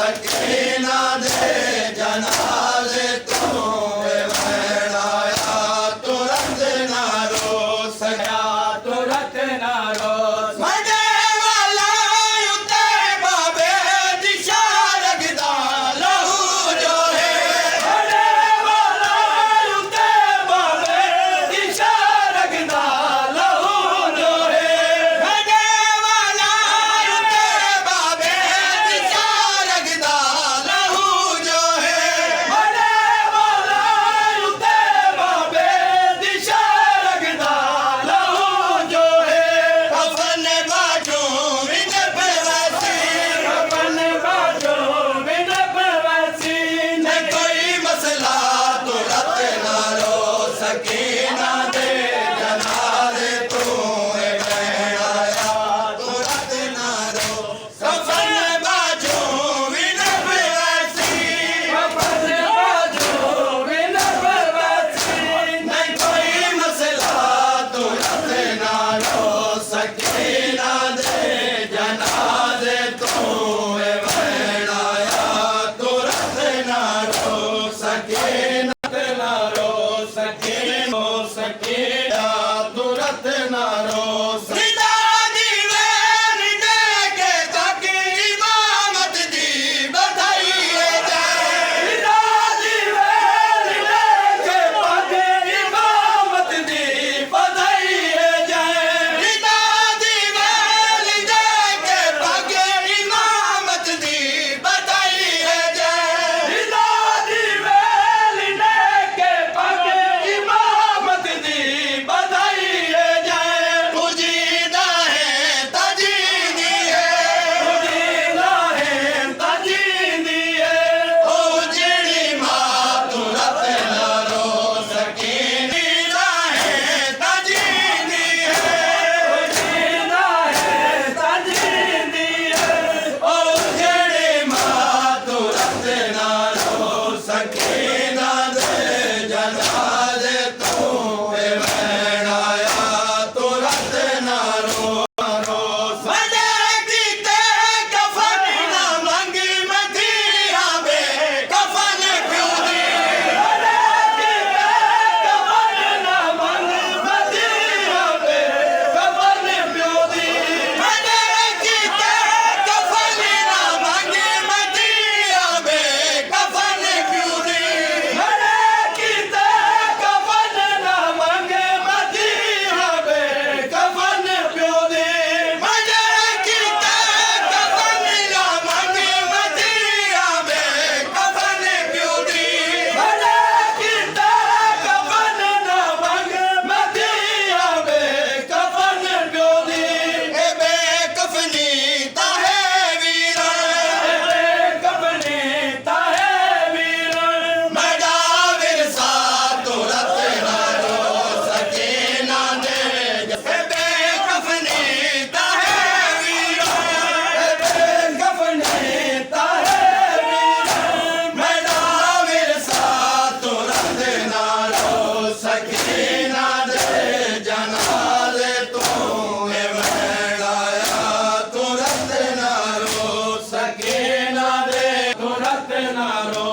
सकीना दे जनाजे तू वैन आया तुरंत ना रो सका तुरंत ना रो मजे वाला उते बाबे दिशा रगदा लहू जो है मजे वाला उते बाबे दिशा रगदा लहू जो है मजे वाला उते बाबे दिशा रगदा लहू जो है मजे वाला उते बाबे दिशा रगदा लहू जो है कफन बाजू विन पवसी कफन बाजू विन पवसी न कोई मसला तुरंत ना रो सकीना दे जनाजे तू वैन आया तुरंत ना रो कफन बाजू विन पवसी कफन बाजू विन पवसी न कोई मसला तुरंत ना रो सकीना दे जनाजे तू वैन आया तुरंत ना रो सकीना ना रो सकीना तुरंत ना रो सीधा दी वैन दे के तक इमामत दी बधाई है जय सीधा दी वैन दे के तक इमामत दी बधाई है जय सीधा दी वैन दे के तक इमामत दी बधाई है जय सीधा दी वैन दे के तक इमामत दी बधाई है जय तुझीदा है तजीदी है तुझीदा है तजीदी है ओ जिड़ी मां तुरंत ना रो सकीना है तजीदी है तुझीदा है तजीदी है ओ जिड़ी मां तुरंत ना रो सकीना दे जनाजे तू वैन आया तुरंत ना रो मजे कीते कफन ना मंगी मदिया बे कफन क्यों दी मजे कीते कफन ना मंगी मदिया बे कफन क्यों दी मजे कीते कफन ना मंगी मदिया बे कफन क्यों दी मजे कीते कफन ना मंगे मदिया बे कफन क्यों दी मजे कीते कफन ना मंगे मदिया बे कफन क्यों दी मजे कीते कफन ना मंगे मदिया बे कफन क्यों दी ए बेकफनी ताहे वीरण बेकफनी ताहे वीरण मड़ा विरसा तुरंत ना रो सकीना दे ए बेकफनी ताहे वीरण बेकफनी ताहे वीरण मड़ा विरसा तुरंत ना रो सकीना दे जनाजे तू वैन आया तुरंत ना रो सकीना दे तुरंत ना रो